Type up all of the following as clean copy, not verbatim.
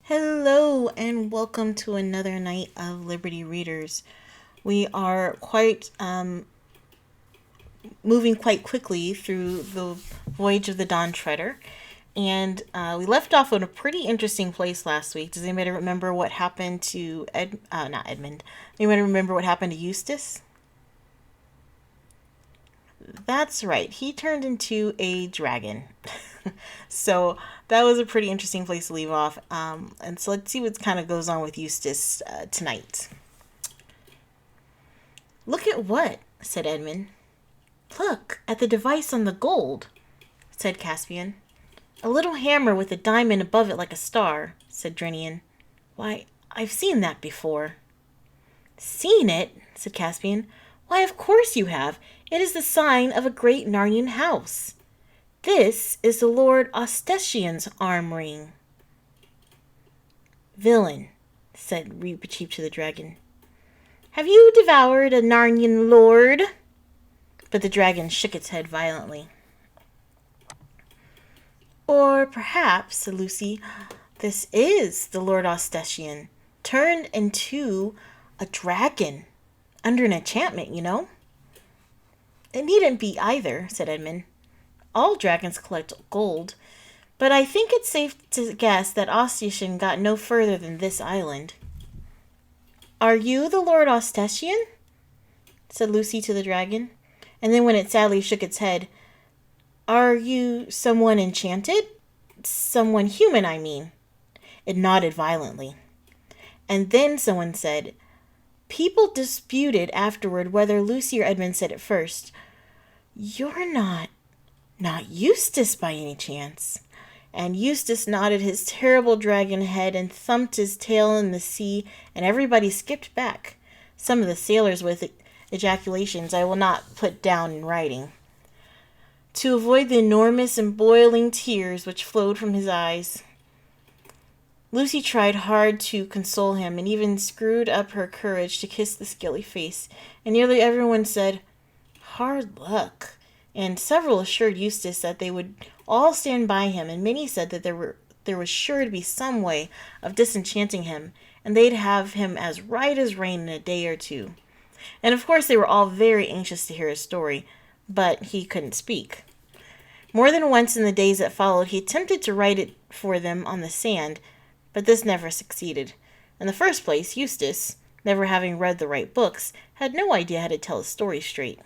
Hello and welcome to another night of Liberty Readers. We are moving quite quickly through the Voyage of the Dawn Treader, and we left off in a pretty interesting place last week. Does anybody remember what happened to not Edmund? Anybody remember what happened to Eustace? That's right. He turned into a dragon. So that was a pretty interesting place to leave off. And so let's see what kind of goes on with Eustace tonight. Look at what? Said Edmund. Look at the device on the gold, said Caspian. A little hammer with a diamond above it like a star, said Drinian. Why, I've seen that before. Seen it? Said Caspian. Why, of course you have. It is the sign of a great Narnian house. This is the Lord Ostetian's arm ring. Villain, said Reepicheep to the dragon. Have you devoured a Narnian lord? But the dragon shook its head violently. Or perhaps, said Lucy, this is the Lord Ostetian, turned into a dragon. Under an enchantment, you know. It needn't be either, said Edmund. All dragons collect gold, but I think it's safe to guess that Ostetian got no further than this island. Are you the Lord Ostetian? Said Lucy to the dragon, and then when it sadly shook its head, Are you someone enchanted? Someone human, I mean. It nodded violently. And then someone said, People disputed afterward whether Lucy or Edmund said it first. You're not Eustace by any chance. And Eustace nodded his terrible dragon head and thumped his tail in the sea, and everybody skipped back. Some of the sailors with ejaculations I will not put down in writing, to avoid the enormous and boiling tears which flowed from his eyes. Lucy tried hard to console him, and even screwed up her courage to kiss the scaly face, and nearly everyone said, Hard luck. And several assured Eustace that they would all stand by him, and many said that there was sure to be some way of disenchanting him, and they'd have him as right as rain in a day or two. And of course they were all very anxious to hear his story, but he couldn't speak. More than once in the days that followed he attempted to write it for them on the sand, but this never succeeded. In the first place, Eustace, never having read the right books, had no idea how to tell a story straight.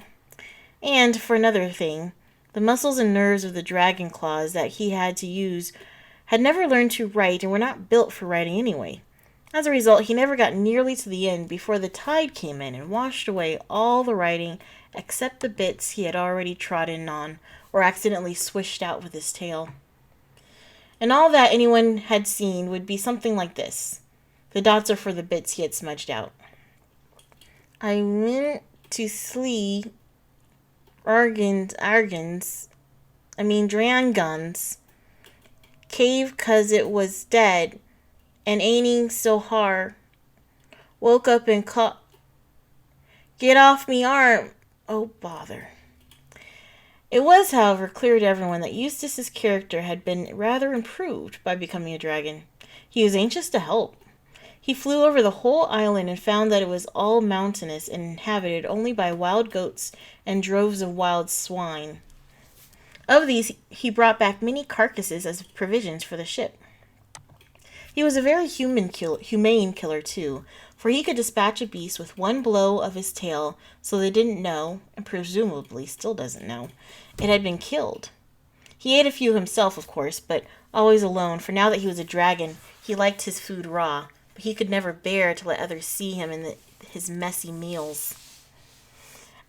And, for another thing, the muscles and nerves of the dragon claws that he had to use had never learned to write and were not built for writing anyway. As a result, he never got nearly to the end before the tide came in and washed away all the writing except the bits he had already trodden on or accidentally swished out with his tail. And all that anyone had seen would be something like this. The dots are for the bits he had smudged out. I meant to sleep dragons, cave 'cause it was dead, and ain't so hard. Woke up and get off me arm. Oh, bother. It was, however, clear to everyone that Eustace's character had been rather improved by becoming a dragon. He was anxious to help. He flew over the whole island and found that it was all mountainous and inhabited only by wild goats and droves of wild swine. Of these, he brought back many carcasses as provisions for the ship. He was a very humane killer, too, for he could dispatch a beast with one blow of his tail so they didn't know, and presumably still doesn't know, it had been killed. He ate a few himself, of course, but always alone, for now that he was a dragon, he liked his food raw, but he could never bear to let others see him in his messy meals.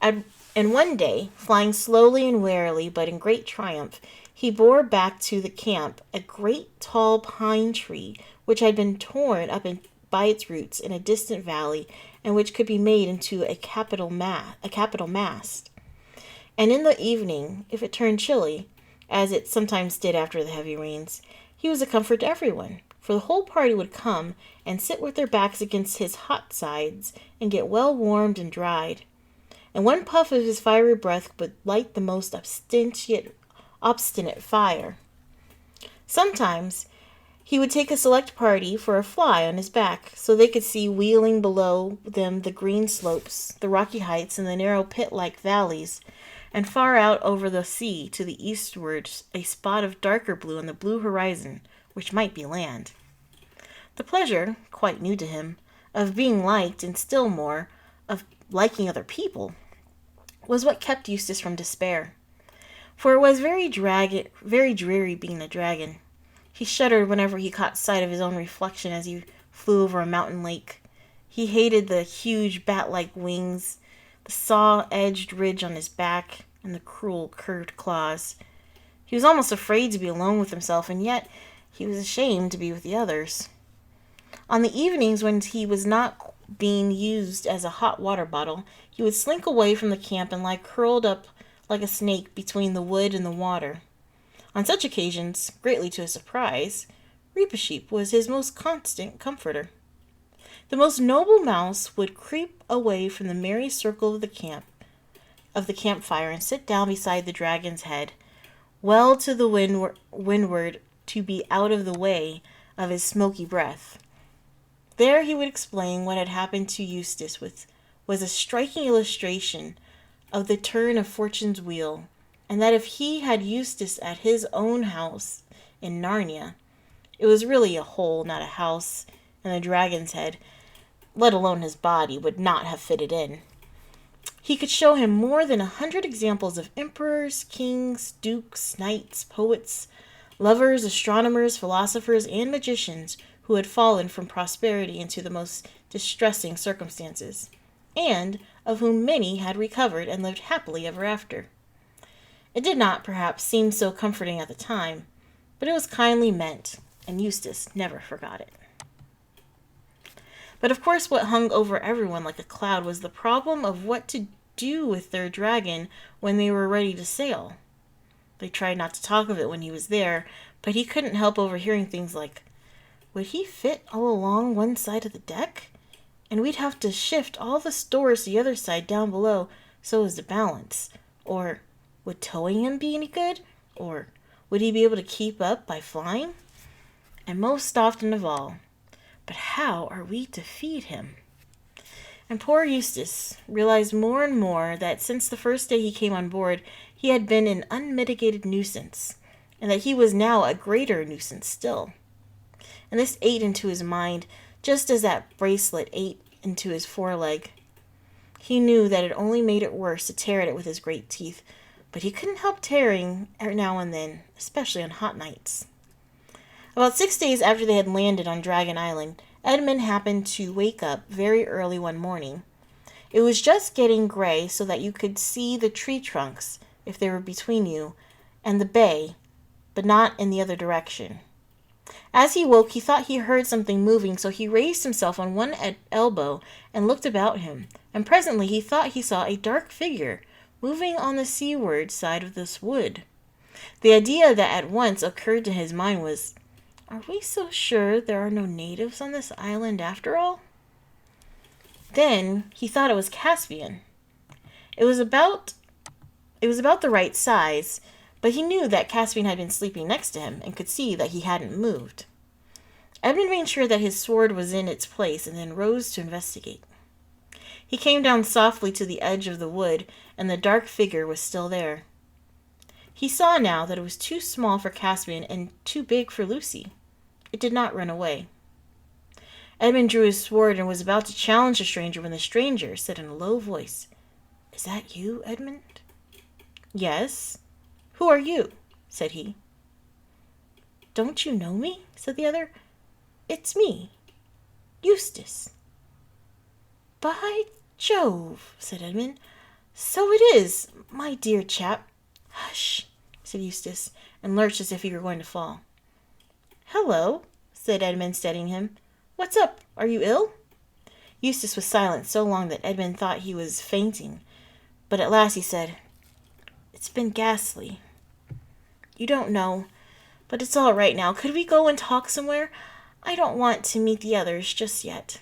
And one day, flying slowly and warily, but in great triumph, he bore back to the camp a great tall pine tree, which had been torn up by its roots in a distant valley, and which could be made into a capital mast. And in the evening, if it turned chilly, as it sometimes did after the heavy rains, he was a comfort to everyone, for the whole party would come and sit with their backs against his hot sides and get well warmed and dried. And one puff of his fiery breath would light the most obstinate fire. Sometimes He would take a select party for a fly on his back so they could see wheeling below them the green slopes, the rocky heights, and the narrow pit-like valleys, and far out over the sea to the eastward a spot of darker blue on the blue horizon, which might be land. The pleasure, quite new to him, of being liked, and still more, of liking other people, was what kept Eustace from despair. For it was very dreary being a dragon. He shuddered whenever he caught sight of his own reflection as he flew over a mountain lake. He hated the huge bat-like wings, the saw-edged ridge on his back, and the cruel curved claws. He was almost afraid to be alone with himself, and yet he was ashamed to be with the others. On the evenings when he was not being used as a hot water bottle, he would slink away from the camp and lie curled up like a snake between the wood and the water. On such occasions, greatly to his surprise, Reap-a-Sheep was his most constant comforter. The most noble mouse would creep away from the merry circle of the campfire and sit down beside the dragon's head, well to the windward to be out of the way of his smoky breath. There he would explain what had happened to Eustace was a striking illustration of the turn of fortune's wheel, and that if he had Eustace at his own house in Narnia, it was really a hole, not a house, and the dragon's head, let alone his body, would not have fitted in. He could show him more than 100 examples of emperors, kings, dukes, knights, poets, lovers, astronomers, philosophers, and magicians who had fallen from prosperity into the most distressing circumstances, and of whom many had recovered and lived happily ever after. It did not, perhaps, seem so comforting at the time, but it was kindly meant, and Eustace never forgot it. But of course what hung over everyone like a cloud was the problem of what to do with their dragon when they were ready to sail. They tried not to talk of it when he was there, but he couldn't help overhearing things like, "Would he fit all along one side of the deck? And we'd have to shift all the stores to the other side down below so as to balance." Or, "Would towing him be any good?" Or, "Would he be able to keep up by flying?" And most often of all, "But how are we to feed him?" And poor Eustace realized more and more that since the first day he came on board, he had been an unmitigated nuisance, and that he was now a greater nuisance still. And this ate into his mind, just as that bracelet ate into his foreleg. He knew that it only made it worse to tear at it with his great teeth, but he couldn't help tearing now and then, especially on hot nights. About 6 days after they had landed on Dragon Island, Edmund happened to wake up very early one morning. It was just getting gray so that you could see the tree trunks, if they were between you, and the bay, but not in the other direction. As he woke, he thought he heard something moving, so he raised himself on one elbow and looked about him, and presently he thought he saw a dark figure moving on the seaward side of this wood. The idea that at once occurred to his mind was, "Are we so sure there are no natives on this island after all?" Then he thought it was Caspian. It was about the right size, but he knew that Caspian had been sleeping next to him and could see that he hadn't moved. Edmund made sure that his sword was in its place and then rose to investigate. He came down softly to the edge of the wood, and the dark figure was still there. He saw now that it was too small for Caspian and too big for Lucy. It did not run away. Edmund drew his sword and was about to challenge the stranger when the stranger said in a low voice, "Is that you, Edmund?" "Yes. Who are you?" said he. "Don't you know me?" said the other. "It's me, Eustace." "By Jove," said Edmund. "So it is, my dear chap." "Hush," said Eustace, and lurched as if he were going to fall. "Hello," said Edmund, steadying him. "What's up? Are you ill?" Eustace was silent so long that Edmund thought he was fainting, but at last he said, "It's been ghastly. You don't know, but it's all right now. Could we go and talk somewhere? I don't want to meet the others just yet."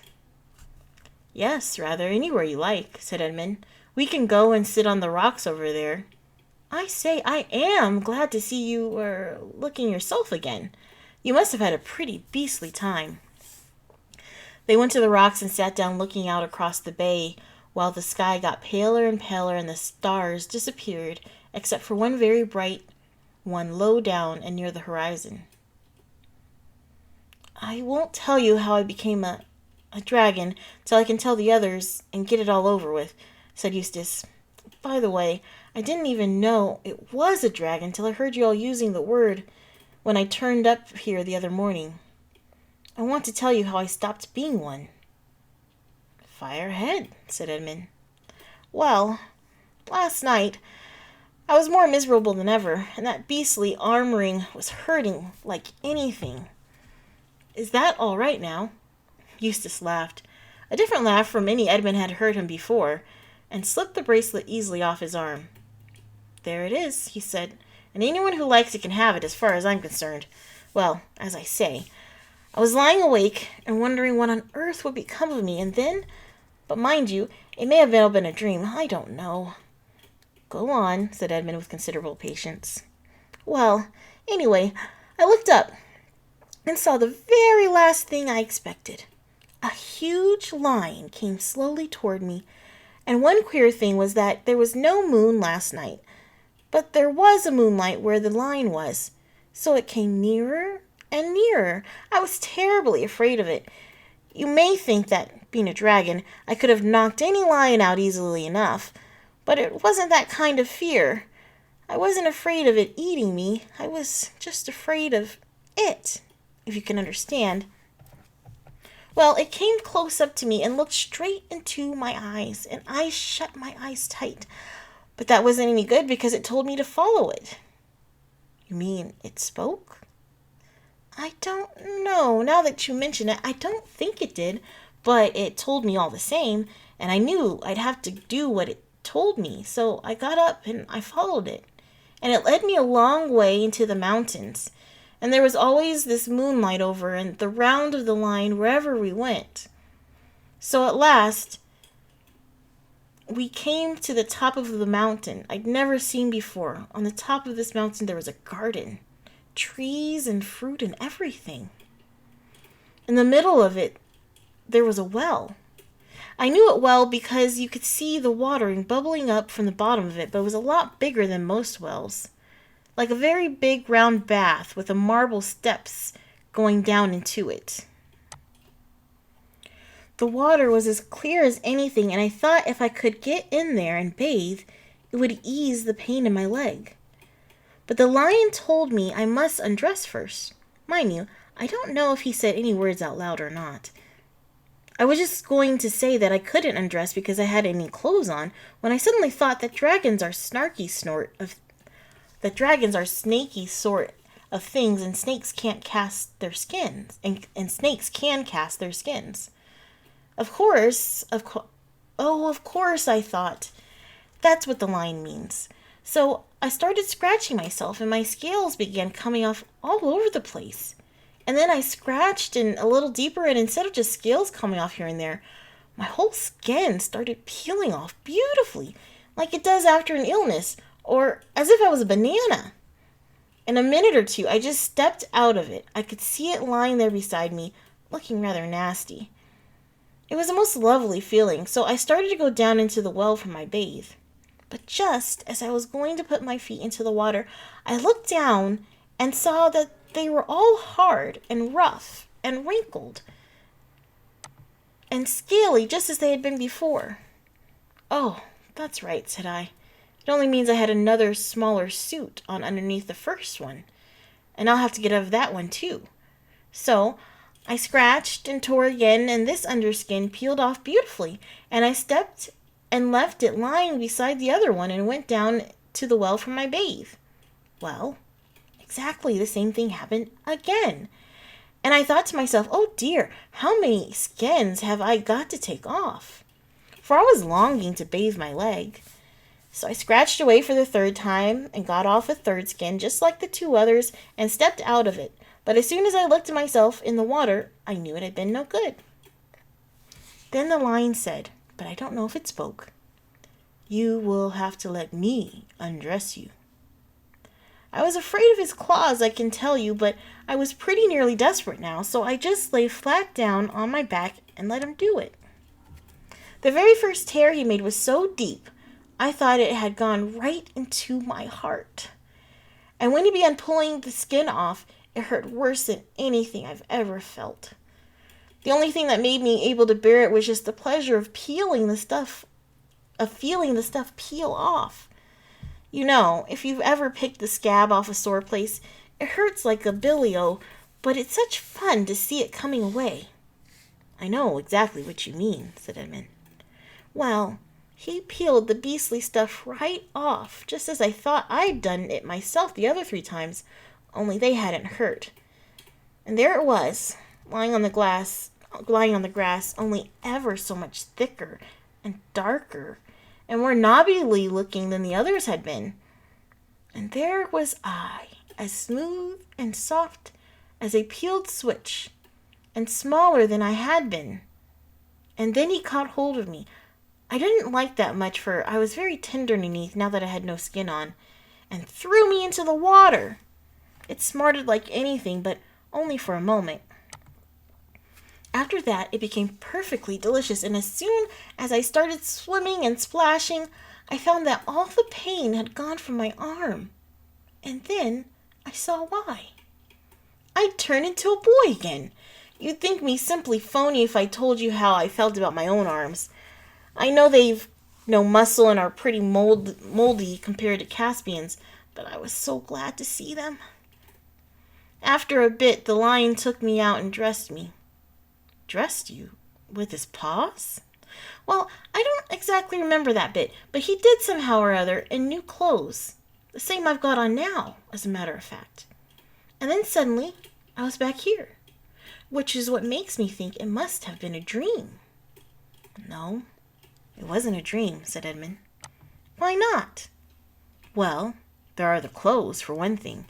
"Yes, rather, anywhere you like," said Edmund. "We can go and sit on the rocks over there." "I say, I am glad to see you looking yourself again. You must have had a pretty beastly time." They went to the rocks and sat down looking out across the bay while the sky got paler and paler and the stars disappeared except for one very bright one low down and near the horizon. "I won't tell you how I became a dragon till I can tell the others and get it all over with," said Eustace. "By the way, I didn't even know it was a dragon till I heard you all using the word when I turned up here the other morning. I want to tell you how I stopped being one." "Fire ahead," said Edmund. "Well, last night I was more miserable than ever, and that beastly arm ring was hurting like anything. Is that all right now?" Eustace laughed, a different laugh from any Edmund had heard him before, and slipped the bracelet easily off his arm. "There it is," he said, "and anyone who likes it can have it as far as I'm concerned. Well, as I say, I was lying awake and wondering what on earth would become of me, and then, but mind you, it may have all been a dream. I don't know." "Go on," said Edmund with considerable patience. "Well, anyway, I looked up and saw the very last thing I expected. A huge lion came slowly toward me, and one queer thing was that there was no moon last night, but there was a moonlight where the lion was, so it came nearer and nearer. I was terribly afraid of it. You may think that, being a dragon, I could have knocked any lion out easily enough, but it wasn't that kind of fear. I wasn't afraid of it eating me. I was just afraid of it, if you can understand. Well, it came close up to me and looked straight into my eyes, and I shut my eyes tight. But that wasn't any good because it told me to follow it." "You mean it spoke?" "I don't know. Now that you mention it, I don't think it did, but it told me all the same, and I knew I'd have to do what it told me, so I got up and I followed it, and it led me a long way into the mountains, and there was always this moonlight over and the round of the line wherever we went. So at last we came to the top of the mountain I'd never seen before. On the top of this mountain there was a garden, trees and fruit and everything. In the middle of it there was a well. I knew it well because you could see the water bubbling up from the bottom of it, but it was a lot bigger than most wells, like a very big round bath with a marble steps going down into it. The water was as clear as anything, and I thought if I could get in there and bathe, it would ease the pain in my leg. But the lion told me I must undress first. Mind you, I don't know if he said any words out loud or not. I was just going to say that I couldn't undress because I had any clothes on, when I suddenly thought that dragons are snaky sort of things, and snakes can't cast their skins, and snakes can cast their skins. Of course, I thought. That's what the line means. So I started scratching myself, and my scales began coming off all over the place. And then I scratched and a little deeper, and instead of just scales coming off here and there, my whole skin started peeling off beautifully, like it does after an illness, or as if I was a banana. In a minute or two, I just stepped out of it. I could see it lying there beside me, looking rather nasty. It was a most lovely feeling, so I started to go down into the well for my bathe. But just as I was going to put my feet into the water, I looked down and saw that they were all hard and rough and wrinkled and scaly, just as they had been before. "Oh, that's right," said I. "It only means I had another smaller suit on underneath the first one, and I'll have to get out of that one too." So I scratched and tore again, and this underskin peeled off beautifully, and I stepped and left it lying beside the other one and went down to the well for my bathe. Well, exactly the same thing happened again. And I thought to myself, oh dear, how many skins have I got to take off? For I was longing to bathe my leg. So I scratched away for the third time and got off a third skin, just like the two others, and stepped out of it. But as soon as I looked at myself in the water, I knew it had been no good. Then the lion said, but I don't know if it spoke, "You will have to let me undress you." I was afraid of his claws, I can tell you, but I was pretty nearly desperate now, so I just lay flat down on my back and let him do it. The very first tear he made was so deep, I thought it had gone right into my heart. And when he began pulling the skin off, it hurt worse than anything I've ever felt. The only thing that made me able to bear it was just the pleasure of feeling the stuff peel off. You know, if you've ever picked the scab off a sore place, it hurts like a bilio, but it's such fun to see it coming away. I know exactly what you mean, said Edmund. Well, he peeled the beastly stuff right off, just as I thought I'd done it myself the other 3 times, only they hadn't hurt. And there it was, lying on the grass, only ever so much thicker and darker, and more knobbly looking than the others had been. And there was I, as smooth and soft as a peeled switch, and smaller than I had been. And then he caught hold of me. I didn't like that much, for I was very tender underneath now that I had no skin on, and threw me into the water. It smarted like anything, but only for a moment. After that, it became perfectly delicious, and as soon as I started swimming and splashing, I found that all the pain had gone from my arm. And then I saw why. I'd turned into a boy again. You'd think me simply phony if I told you how I felt about my own arms. I know they've no muscle and are pretty moldy compared to Caspian's, but I was so glad to see them. After a bit, the lion took me out and dressed me. Dressed you? With his paws? Well, I don't exactly remember that bit, but he did somehow or other in new clothes. The same I've got on now, as a matter of fact. And then suddenly, I was back here, which is what makes me think it must have been a dream. No, it wasn't a dream, said Edmund. Why not? Well, there are the clothes, for one thing,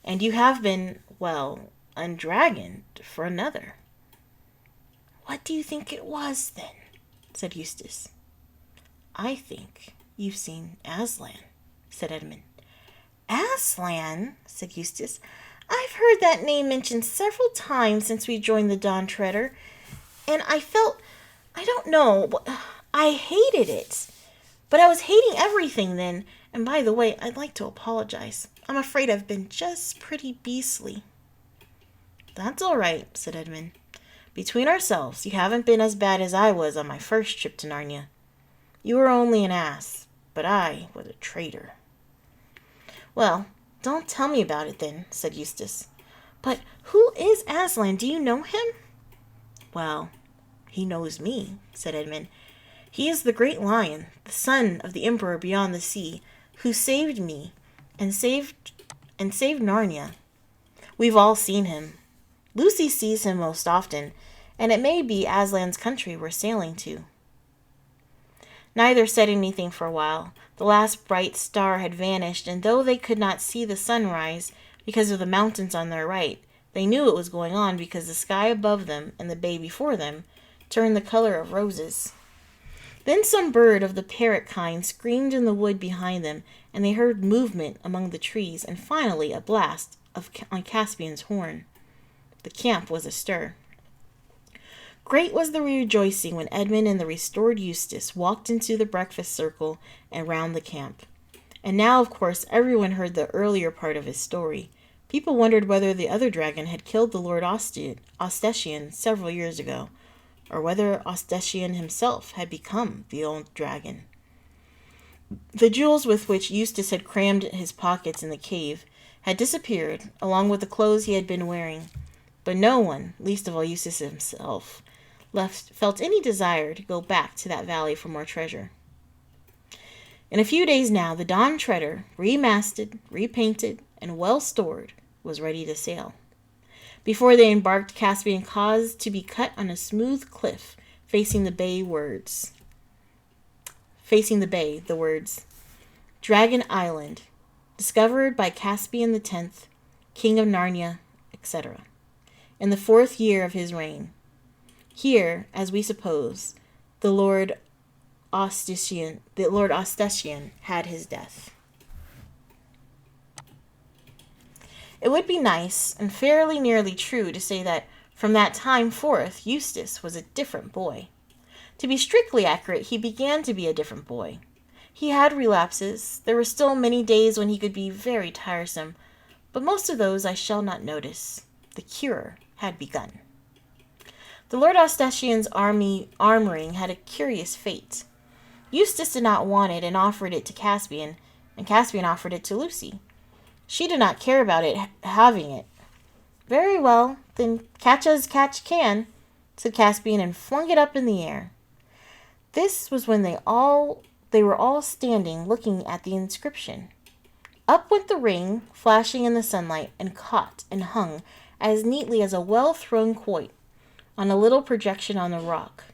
and you have been, well, undragoned for another. What do you think it was, then? Said Eustace. I think you've seen Aslan, said Edmund. Aslan, said Eustace. I've heard that name mentioned several times since we joined the Dawn Treader, and I don't know, I hated it. But I was hating everything then, and by the way, I'd like to apologize. I'm afraid I've been just pretty beastly. That's all right, said Edmund. Between ourselves, you haven't been as bad as I was on my first trip to Narnia. You were only an ass, but I was a traitor. Well, don't tell me about it then, said Eustace. But who is Aslan? Do you know him? Well, he knows me, said Edmund. He is the great lion, the son of the emperor beyond the sea, who saved me and saved Narnia. We've all seen him. Lucy sees him most often, and it may be Aslan's country we're sailing to. Neither said anything for a while. The last bright star had vanished, and though they could not see the sunrise because of the mountains on their right, they knew it was going on because the sky above them and the bay before them turned the color of roses. Then some bird of the parrot kind screamed in the wood behind them, and they heard movement among the trees, and finally a blast on Caspian's horn. The camp was astir. Great was the rejoicing when Edmund and the restored Eustace walked into the breakfast circle and round the camp. And now, of course, everyone heard the earlier part of his story. People wondered whether the other dragon had killed the Lord Ostestian several years ago, or whether Ostestian himself had become the old dragon. The jewels with which Eustace had crammed his pockets in the cave had disappeared, along with the clothes he had been wearing. But no one, least of all Eustace himself, felt any desire to go back to that valley for more treasure. In a few days now, the Dawn Treader, remasted, repainted, and well stored, was ready to sail. Before they embarked, Caspian caused to be cut on a smooth cliff facing the bay, the words, Dragon Island, discovered by Caspian X, King of Narnia, etc., in the 4th year of his reign. Here, as we suppose, the Lord Ostestian had his death. It would be nice and fairly nearly true to say that from that time forth Eustace was a different boy. To be strictly accurate, he began to be a different boy. He had relapses. There were still many days when he could be very tiresome, but most of those I shall not notice. The cure had begun. The Lord Ostatian's armoring had a curious fate. Eustace did not want it and offered it to Caspian, and Caspian offered it to Lucy. She did not care about it having it. Very well, then catch as catch can, said Caspian, and flung it up in the air. This was when they were all standing looking at the inscription. Up went the ring, flashing in the sunlight, and caught and hung as neatly as a well-thrown quoit on a little projection on the rock.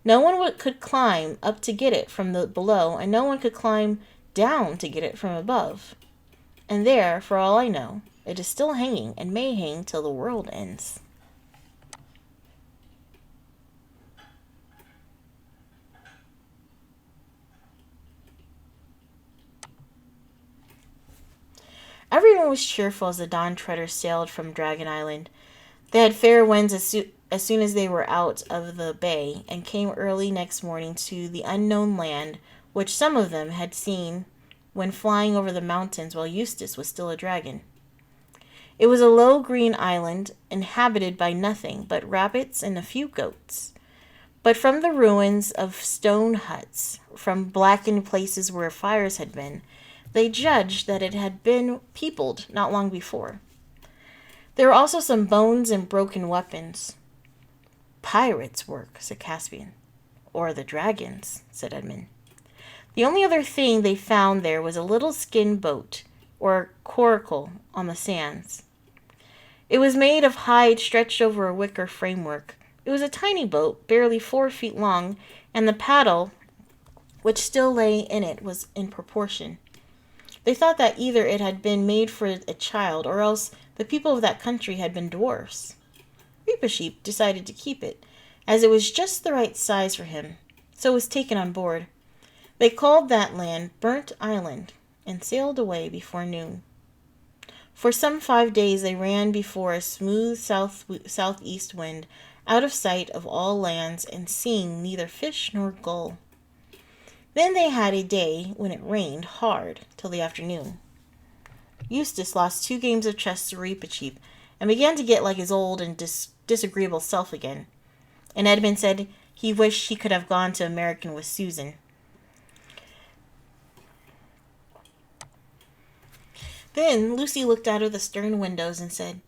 No one could climb up to get it from the below, and no one could climb down to get it from above. And there, for all I know, it is still hanging and may hang till the world ends. Everyone was cheerful as the Dawn Treaders sailed from Dragon Island. They had fair winds as soon as they were out of the bay, and came early next morning to the unknown land, which some of them had seen when flying over the mountains while Eustace was still a dragon. It was a low green island, inhabited by nothing but rabbits and a few goats. But from the ruins of stone huts, from blackened places where fires had been, they judged that it had been peopled not long before. There were also some bones and broken weapons. Pirates' work, said Caspian. Or the dragons, said Edmund. The only other thing they found there was a little skin boat, or coracle, on the sands. It was made of hide stretched over a wicker framework. It was a tiny boat, barely 4 feet long, and the paddle, which still lay in it, was in proportion. They thought that either it had been made for a child, or else the people of that country had been dwarfs. Reepicheep decided to keep it, as it was just the right size for him, so it was taken on board. They called that land Burnt Island, and sailed away before noon. For some 5 days they ran before a smooth southeast wind, out of sight of all lands, and seeing neither fish nor gull. Then they had a day when it rained hard till the afternoon. Eustace lost 2 games of chess to Reepicheep, and began to get like his old and disagreeable self again. And Edmund said he wished he could have gone to American with Susan. Then Lucy looked out of the stern windows and said,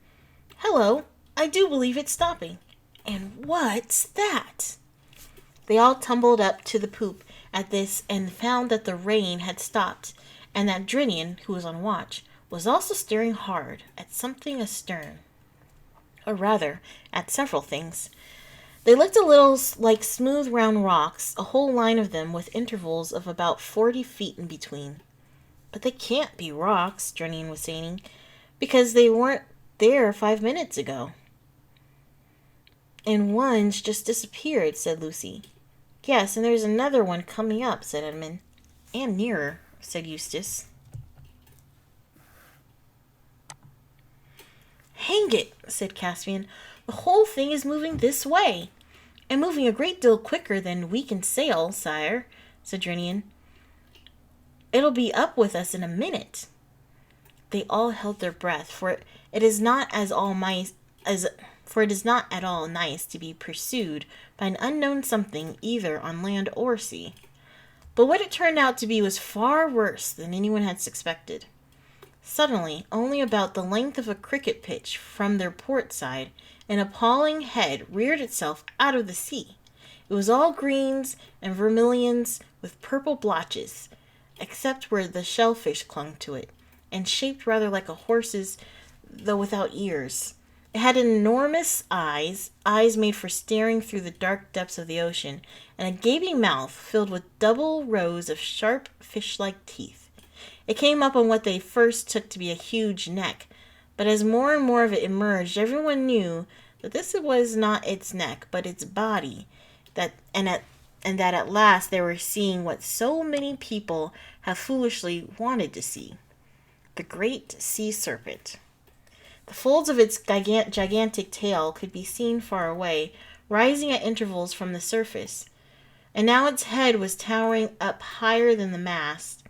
"Hello, I do believe it's stopping. And what's that?" They all tumbled up to the poop at this and found that the rain had stopped, and that Drinian, who was on watch, was also staring hard at something astern. Or rather, at several things. They looked a little like smooth round rocks, a whole line of them with intervals of about 40 feet in between. "But they can't be rocks," Drinian was saying, "because they weren't there 5 minutes ago." "And one's just disappeared," said Lucy. "Yes, and there's another one coming up," said Edmund. "And nearer," said Eustace. "Hang it," said Caspian. "The whole thing is moving this way." "And moving a great deal quicker than we can sail, sire," said Drinian. "It'll be up with us in a minute." They all held their breath, for it is not at all nice to be pursued by an unknown something either on land or sea. But what it turned out to be was far worse than anyone had suspected. Suddenly, only about the length of a cricket pitch from their port side, an appalling head reared itself out of the sea. It was all greens and vermilions with purple blotches, except where the shellfish clung to it, and shaped rather like a horse's, though without ears. It had enormous eyes made for staring through the dark depths of the ocean, and a gaping mouth filled with double rows of sharp fish-like teeth. It came up on what they first took to be a huge neck, but as more and more of it emerged, everyone knew that this was not its neck, but its body, and that at last they were seeing what so many people have foolishly wanted to see: the great sea serpent. The folds of its gigantic tail could be seen far away, rising at intervals from the surface. And now its head was towering up higher than the mast.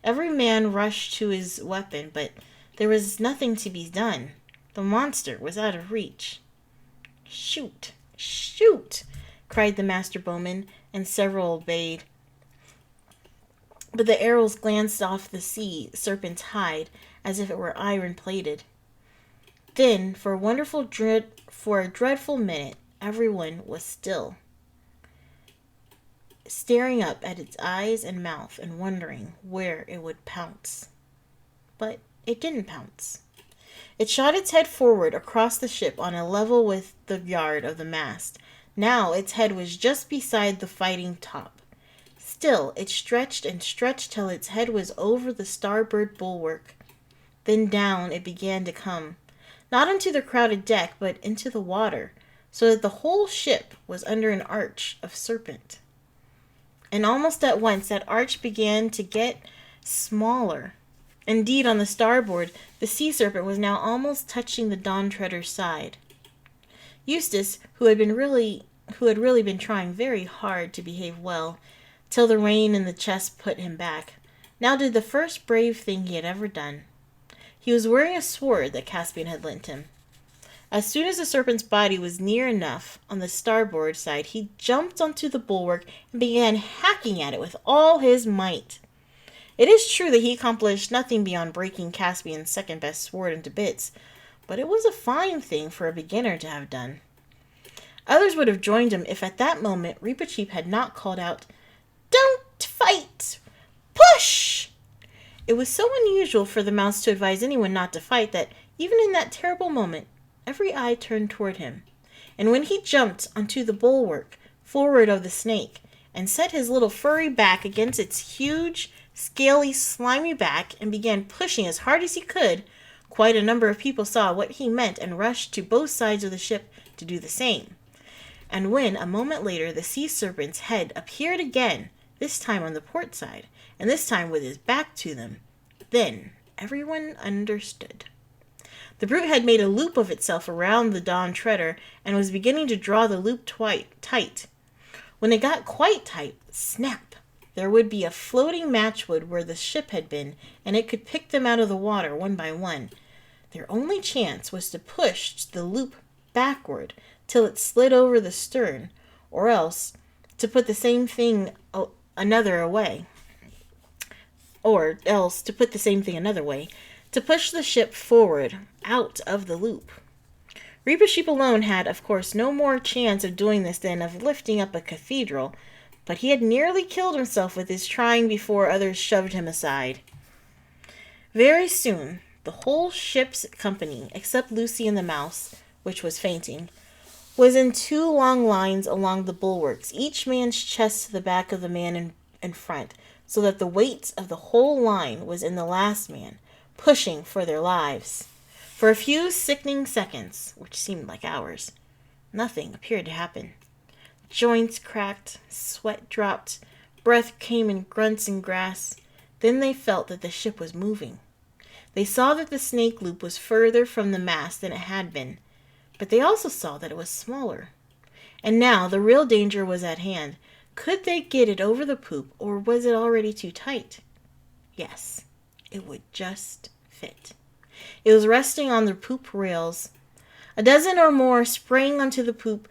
Every man rushed to his weapon, but there was nothing to be done. The monster was out of reach. "Shoot! Shoot!" cried the master bowman, and several obeyed. But the arrows glanced off the sea serpent's hide as if it were iron-plated. Then, for a dreadful minute, everyone was still, staring up at its eyes and mouth and wondering where it would pounce. But it didn't pounce. It shot its head forward across the ship on a level with the yard of the mast. Now its head was just beside the fighting top. Still, it stretched and stretched till its head was over the starboard bulwark. Then down it began to come, not into the crowded deck, but into the water, so that the whole ship was under an arch of serpent. And almost at once that arch began to get smaller. Indeed, on the starboard, the sea serpent was now almost touching the Dawn Treader's side. Eustace, who had really been trying very hard to behave well, till the rain in the chest put him back, now did the first brave thing he had ever done. He was wearing a sword that Caspian had lent him. As soon as the serpent's body was near enough on the starboard side, he jumped onto the bulwark and began hacking at it with all his might. It is true that he accomplished nothing beyond breaking Caspian's second-best sword into bits, but it was a fine thing for a beginner to have done. Others would have joined him if at that moment Reepicheep had not called out, "Don't fight! Push!" It was so unusual for the mouse to advise anyone not to fight that, even in that terrible moment, every eye turned toward him. And when he jumped onto the bulwark forward of the snake and set his little furry back against its huge, scaly, slimy back and began pushing as hard as he could, quite a number of people saw what he meant and rushed to both sides of the ship to do the same. And when, a moment later, the sea serpent's head appeared again, this time on the port side, and this time with his back to them, then everyone understood. The brute had made a loop of itself around the Dawn Treader and was beginning to draw the loop tight. When it got quite tight, snap! There would be a floating matchwood where the ship had been, and it could pick them out of the water one by one. Their only chance was to push the loop backward till it slid over the stern, or else to put the same thing another way, to push the ship forward out of the loop. Reepicheep alone had, of course, no more chance of doing this than of lifting up a cathedral, but he had nearly killed himself with his trying before others shoved him aside. Very soon, the whole ship's company, except Lucy and the mouse, which was fainting, was in two long lines along the bulwarks, each man's chest to the back of the man in front, so that the weight of the whole line was in the last man, pushing for their lives. For a few sickening seconds, which seemed like hours, nothing appeared to happen. Joints cracked, sweat dropped, breath came in grunts and gasps. Then they felt that the ship was moving. They saw that the snake loop was further from the mast than it had been, but they also saw that it was smaller. And now the real danger was at hand. Could they get it over the poop, or was it already too tight? Yes, it would just fit. It was resting on the poop rails. A dozen or more sprang onto the poop.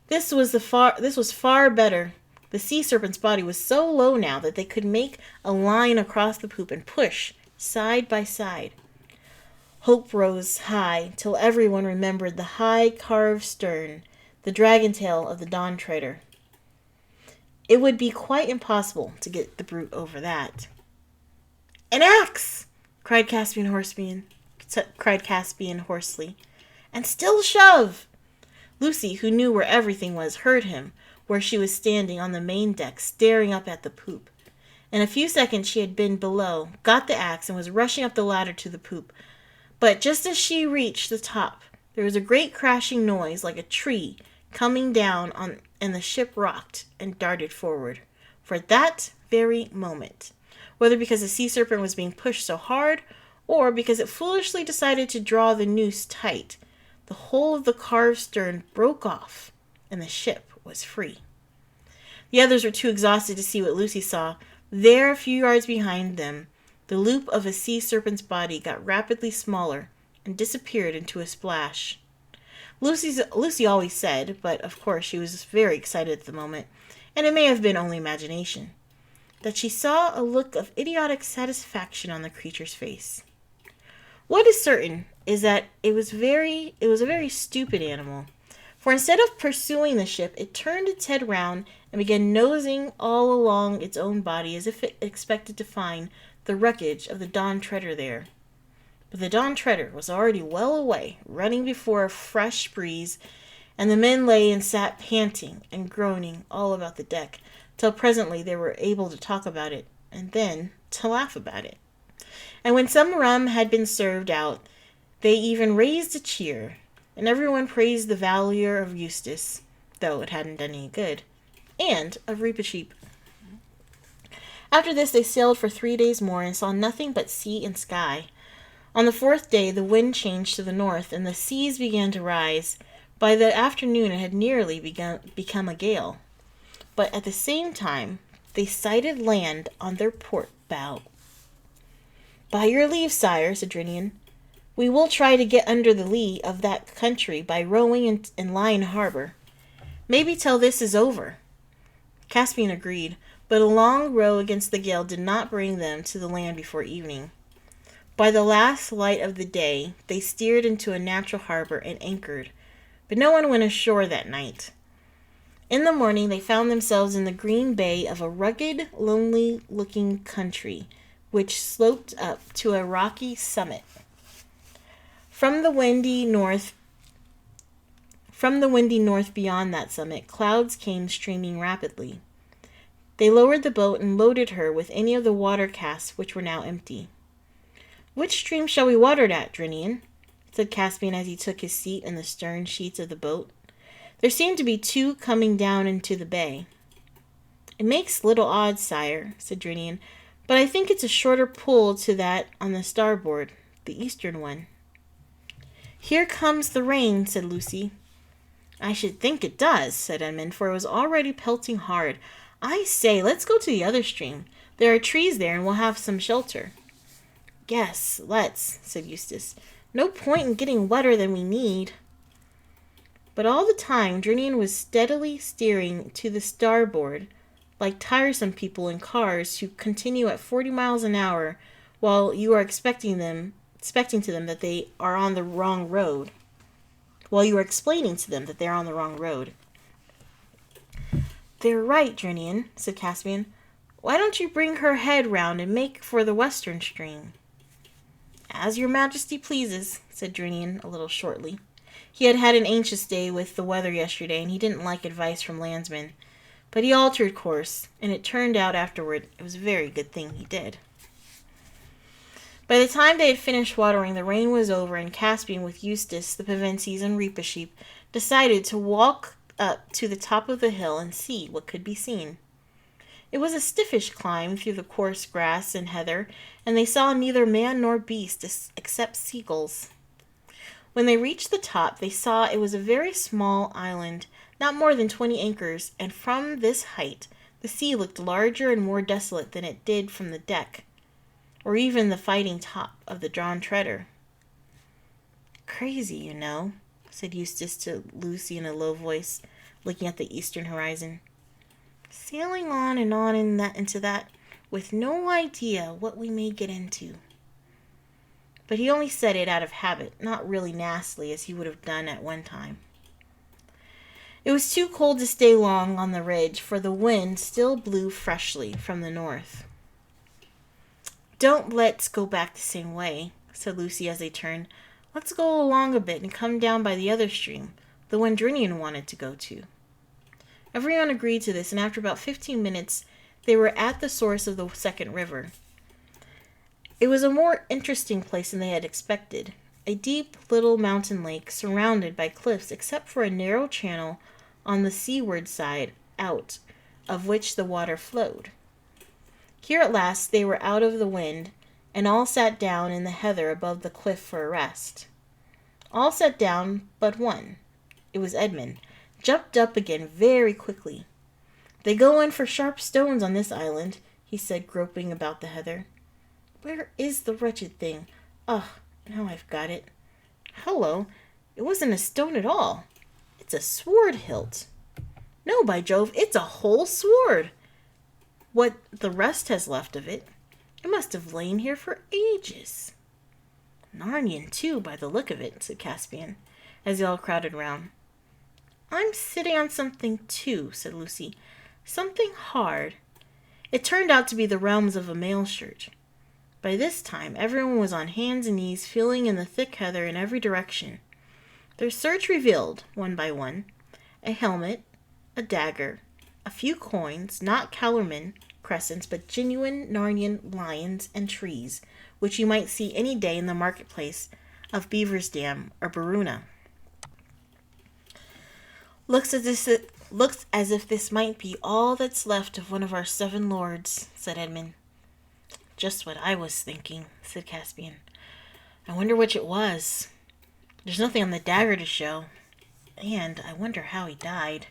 This was far better. The sea serpent's body was so low now that they could make a line across the poop and push side by side. Hope rose high till everyone remembered the high carved stern, the dragon tail of the Dawn Treader. It would be quite impossible to get the brute over that. "An axe!" cried Caspian hoarsely. "And still shove!" Lucy, who knew where everything was, heard him, where she was standing on the main deck, staring up at the poop. In a few seconds she had been below, got the axe, and was rushing up the ladder to the poop. But just as she reached the top, there was a great crashing noise like a tree coming down and the ship rocked and darted forward. For at that very moment, whether because the sea serpent was being pushed so hard, or because it foolishly decided to draw the noose tight, the whole of the carved stern broke off, and the ship was free. The others were too exhausted to see what Lucy saw. There, a few yards behind them, the loop of a sea serpent's body got rapidly smaller and disappeared into a splash. Lucy always said, but of course she was very excited at the moment, and it may have been only imagination, that she saw a look of idiotic satisfaction on the creature's face. What is certain is that it was a very stupid animal, for instead of pursuing the ship, it turned its head round and began nosing all along its own body as if it expected to find the wreckage of the Dawn Treader there. But the Dawn Treader was already well away, running before a fresh breeze, and the men lay and sat panting and groaning all about the deck, till presently they were able to talk about it, and then to laugh about it. And when some rum had been served out, they even raised a cheer, and everyone praised the valor of Eustace, though it hadn't done any good, and of Readers-Voyage. After this they sailed for 3 days more, and saw nothing but sea and sky. On the 4th day the wind changed to the north, and the seas began to rise. By the afternoon it had nearly become a gale. But at the same time they sighted land on their port bow. "By your leave, sire," said Drinian, "we will try to get under the lee of that country by rowing and lying harbor. Maybe till this is over." Caspian agreed, but a long row against the gale did not bring them to the land before evening. By the last light of the day they steered into a natural harbor and anchored, but no one went ashore that night. In the morning they found themselves in the green bay of a rugged, lonely-looking country, which sloped up to a rocky summit. From the windy north beyond that summit, clouds came streaming rapidly. They lowered the boat and loaded her with any of the water casks which were now empty. "Which stream shall we water at, Drinian?" said Caspian as he took his seat in the stern sheets of the boat. There seemed to be 2 coming down into the bay. "It makes little odds, sire," said Drinian, "but I think it's a shorter pull to that on the starboard, the eastern one." "Here comes the rain," said Lucy. "I should think it does," said Edmund, for it was already pelting hard. "I say, let's go to the other stream. There are trees there, and we'll have some shelter." "Yes, let's," said Eustace. "No point in getting wetter than we need." But all the time Drinian was steadily steering to the starboard, like tiresome people in cars who continue at 40 miles an hour while you are expecting to them that they are on the wrong road. While you are explaining to them that they are on the wrong road. "They're right, Drinian," said Caspian. "Why don't you bring her head round and make for the western stream?" "As your majesty pleases," said Drinian a little shortly. He had had an anxious day with the weather yesterday, and he didn't like advice from landsmen. But he altered course, and it turned out afterward it was a very good thing he did. By the time they had finished watering, the rain was over, and Caspian, with Eustace, the Pevensies, and Readers-Voyage, decided to walk up to the top of the hill and see what could be seen. It was a stiffish climb through the coarse grass and heather, and they saw neither man nor beast except seagulls. When they reached the top, they saw it was a very small island, not more than 20 acres, and from this height the sea looked larger and more desolate than it did from the deck, or even the fighting top of the Dawn Treader. "Crazy, you know," said Eustace to Lucy in a low voice, looking at the eastern horizon. "Sailing on and on into that, with no idea what we may get into." But he only said it out of habit, not really nastily as he would have done at one time. It was too cold to stay long on the ridge, for the wind still blew freshly from the north. "Don't let's go back the same way," said Lucy as they turned. "Let's go along a bit and come down by the other stream, the one Drinian wanted to go to." Everyone agreed to this, and after about 15 minutes they were at the source of the second river. It was a more interesting place than they had expected, a deep little mountain lake surrounded by cliffs except for a narrow channel on the seaward side out of which the water flowed. Here at last they were out of the wind, and all sat down in the heather above the cliff for a rest. All sat down but one. It was Edmund, jumped up again very quickly. "They go in for sharp stones on this island," he said, groping about the heather. "Where is the wretched thing? Ugh, now I've got it. Hello, it wasn't a stone at all. It's a sword hilt. No, by Jove, it's a whole sword. What the rest has left of it. It must have lain here for ages." "Narnian, too, by the look of it," said Caspian, as they all crowded round. "I'm sitting on something, too," said Lucy. "Something hard." It turned out to be the realms of a mail shirt. By this time, everyone was on hands and knees, feeling in the thick heather in every direction. Their search revealed, one by one, a helmet, a dagger, a few coins, not Calorman crescents, but genuine Narnian lions and trees, which you might see any day in the marketplace of Beaver's Dam or Baruna. Looks as if this might be all that's left of one of our 7 lords," said Edmund. "Just what I was thinking," said Caspian. "I wonder which it was. There's nothing on the dagger to show. And I wonder how he died."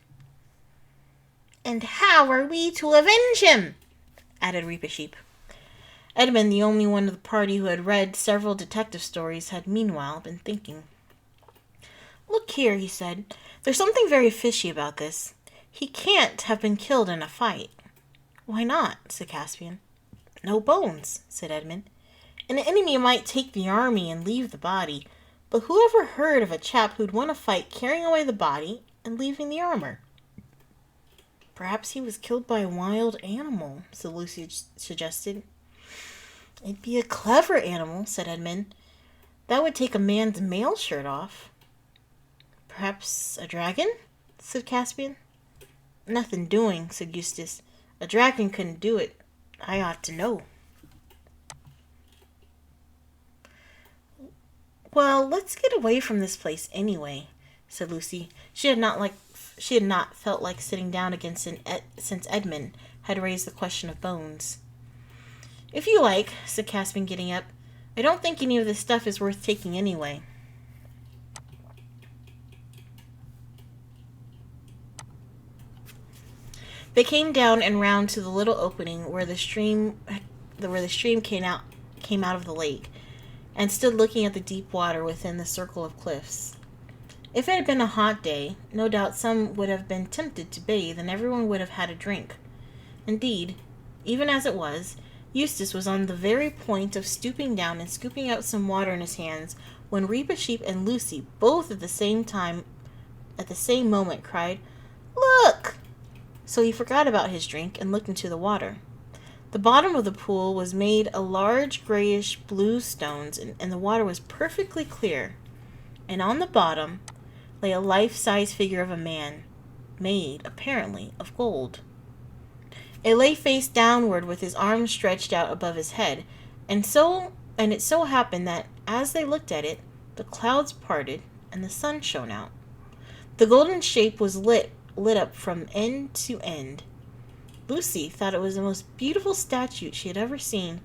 "And how are we to avenge him?" added Reepicheep. Edmund, the only one of the party who had read several detective stories, had meanwhile been thinking. "Look here," he said. "There's something very fishy about this. He can't have been killed in a fight." "Why not?" said Caspian. "No bones," said Edmund. "An enemy might take the army and leave the body, but who ever heard of a chap who'd won a fight carrying away the body and leaving the armor?" "Perhaps he was killed by a wild animal," so Lucy suggested. "It'd be a clever animal," said Edmund. "That would take a man's mail shirt off." "Perhaps a dragon?" said Caspian. "Nothing doing," said Eustace. "A dragon couldn't do it. I ought to know." "Well, let's get away from this place anyway," said Lucy. She had not felt like sitting down again since Edmund had raised the question of bones. "If you like," said Caspian, getting up. "I don't think any of this stuff is worth taking anyway." They came down and round to the little opening where the stream came out of the lake, and stood looking at the deep water within the circle of cliffs. If it had been a hot day, no doubt some would have been tempted to bathe, and everyone would have had a drink. Indeed, even as it was, Eustace was on the very point of stooping down and scooping out some water in his hands, when Reepicheep and Lucy, both at the same moment, cried, "Look!" So he forgot about his drink and looked into the water. The bottom of the pool was made of large grayish-blue stones, and the water was perfectly clear. And on the bottom lay a life-size figure of a man, made, apparently, of gold. It lay face downward with his arms stretched out above his head, and it so happened that, as they looked at it, the clouds parted and the sun shone out. The golden shape was lit up from end to end. Lucy thought it was the most beautiful statue she had ever seen.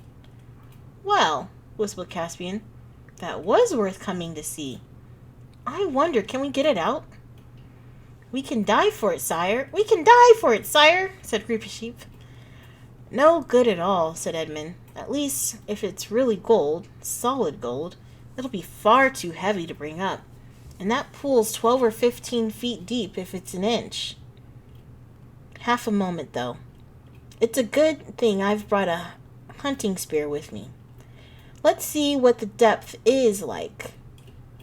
"Well," whispered Caspian, "that was worth coming to see. I wonder, can we get it out?" "We can die for it, sire. We can die for it, sire," said Reepicheep. "No good at all," said Edmund. "At least, if it's really gold, solid gold, it'll be far too heavy to bring up. And that pool's 12 or 15 feet deep if it's an inch." "Half a moment, though. It's a good thing I've brought a hunting spear with me. Let's see what the depth is like.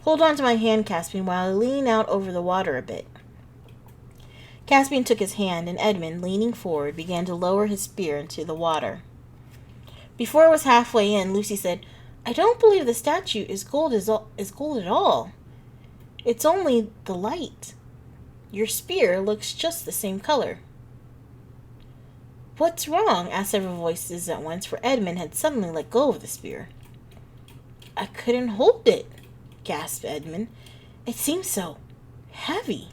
Hold on to my hand, Caspian, while I lean out over the water a bit." Caspian took his hand, and Edmund, leaning forward, began to lower his spear into the water. Before it was halfway in, Lucy said, "I don't believe the statue is gold at all. It's only the light. Your spear looks just the same color." "What's wrong?" asked several voices at once, for Edmund had suddenly let go of the spear. "I couldn't hold it," gasped Edmund. "It seems so heavy."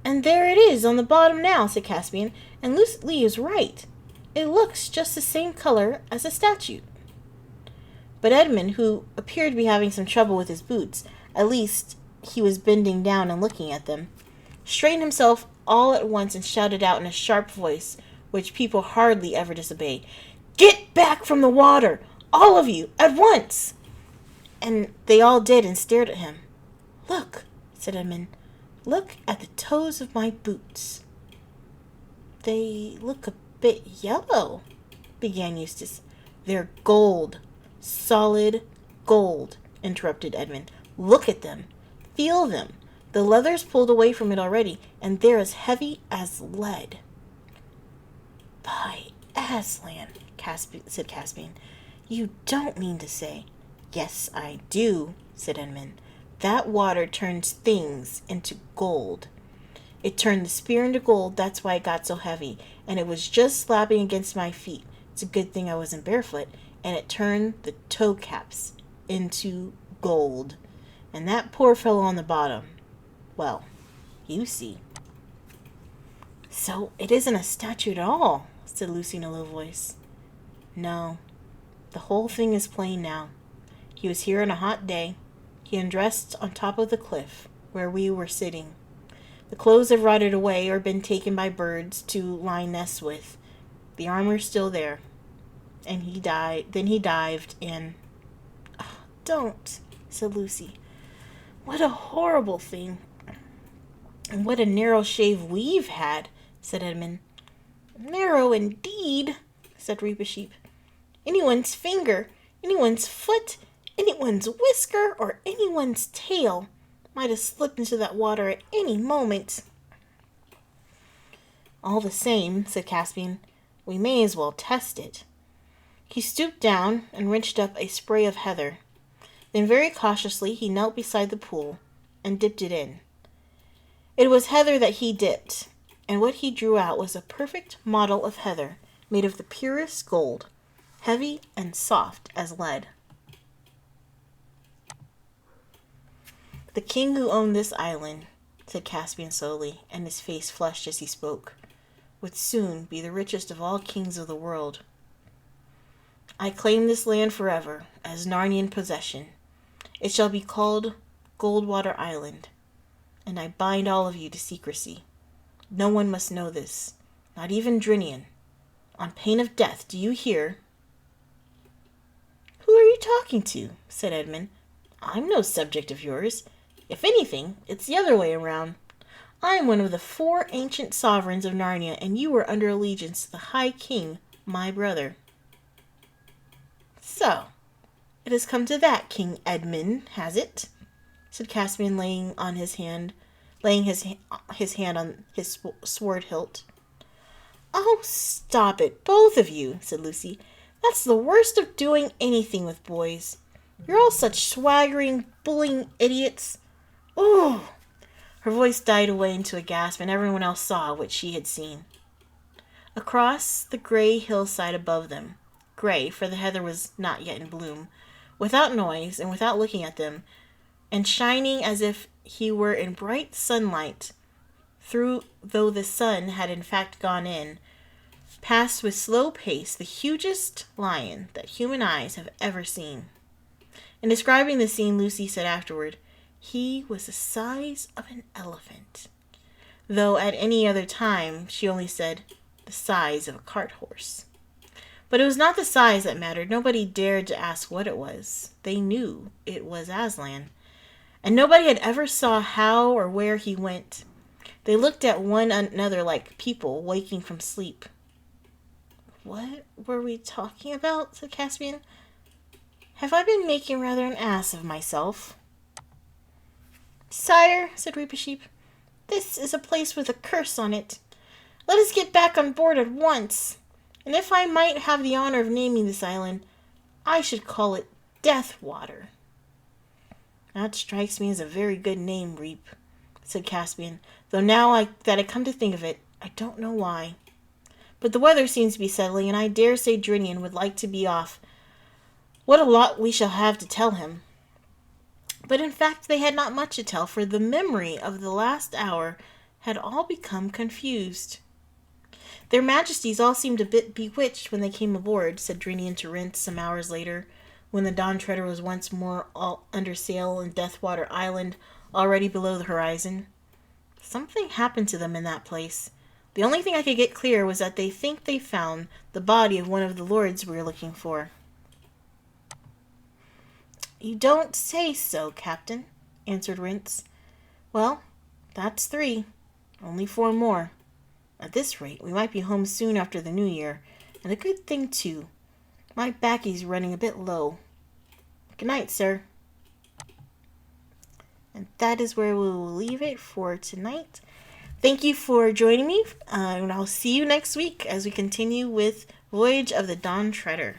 "And there it is on the bottom now," said Caspian, "and Lucy is right. It looks just the same color as the statue." But Edmund, who appeared to be having some trouble with his boots, at least he was bending down and looking at them, straightened himself all at once and shouted out in a sharp voice, which people hardly ever disobey, "Get back from the water! All of you, at once!" And they all did and stared at him. "Look," said Edmund. "Look at the toes of my boots." "They look a bit yellow," began Eustace. "They're gold. Solid gold," interrupted Edmund. "Look at them. Feel them. The leather's pulled away from it already, and they're as heavy as lead." "By Aslan," said Caspian, "you don't mean to say—" "Yes, I do," said Edmund. "That water turns things into gold. It turned the spear into gold, that's why it got so heavy, and it was just slapping against my feet. It's a good thing I wasn't barefoot. And it turned the toe caps into gold. And that poor fellow on the bottom, well, you see." "So it isn't a statue at all," said Lucy in a low voice. "No, the whole thing is plain now. He was here on a hot day. He undressed on top of the cliff where we were sitting. The clothes have rotted away or been taken by birds to line nests with. The armor's still there. And he died. Then he dived in." "Oh, don't," said Lucy. "What a horrible thing. And what a narrow shave we've had," said Edmund. "Narrow indeed," said Reaper Sheep. "Anyone's finger, anyone's foot, anyone's whisker, or anyone's tail might have slipped into that water at any moment." "All the same," said Caspian, "we may as well test it." He stooped down and wrenched up a spray of heather. Then very cautiously he knelt beside the pool and dipped it in. It was heather that he dipped, and what he drew out was a perfect model of heather made of the purest gold, heavy and soft as lead. "The king who owned this island," said Caspian slowly, and his face flushed as he spoke, "would soon be the richest of all kings of the world. I claim this land forever as Narnian possession. It shall be called Goldwater Island, and I bind all of you to secrecy. No one must know this, not even Drinian, on pain of death. Do you hear?" "Who are you talking to?" said Edmund. "I'm no subject of yours. If anything, it's the other way around. I am one of the 4 ancient sovereigns of Narnia, and you are under allegiance to the High King, my brother." "So, it has come to that, King Edmund, has it?" said Caspian, laying his hand on his sword hilt. "Oh, stop it, both of you," said Lucy. "That's the worst of doing anything with boys. You're all such swaggering, bullying idiots. Ooh!" Her voice died away into a gasp, and everyone else saw what she had seen. Across the gray hillside above them, gray, for the heather was not yet in bloom, without noise and without looking at them, and shining as if he were in bright sunlight, though the sun had in fact gone in, passed with slow pace the hugest lion that human eyes have ever seen. In describing the scene, Lucy said afterward, "He was the size of an elephant," though at any other time she only said, "the size of a cart horse." But it was not the size that mattered. Nobody dared to ask what it was. They knew it was Aslan. And nobody had ever saw how or where he went. They looked at one another like people waking from sleep. "What were we talking about?" said Caspian. "Have I been making rather an ass of myself?" "Sire," said Reaper Sheep, "this is a place with a curse on it. Let us get back on board at once. And if I might have the honor of naming this island, I should call it Deathwater." "That strikes me as a very good name, Reap," said Caspian, "though now that I come to think of it, I don't know why. But the weather seems to be settling, and I dare say Drinian would like to be off. What a lot we shall have to tell him." But in fact they had not much to tell, for the memory of the last hour had all become confused. "Their Majesties all seemed a bit bewitched when they came aboard," said Drinian to Rent some hours later, when the Dawn Treader was once more all under sail in Deathwater Island, already below the horizon. Something happened to them in that place. The only thing I could get clear was that they think they found the body of one of the lords we were looking for. You don't say so, Captain, answered Rince. Well, that's 3. Only 4 more. At this rate, we might be home soon after the new year. And a good thing, too. My backie's running a bit low. Good night, sir. And that is where we will leave it for tonight. Thank you for joining me, and I'll see you next week as we continue with Voyage of the Dawn Treader.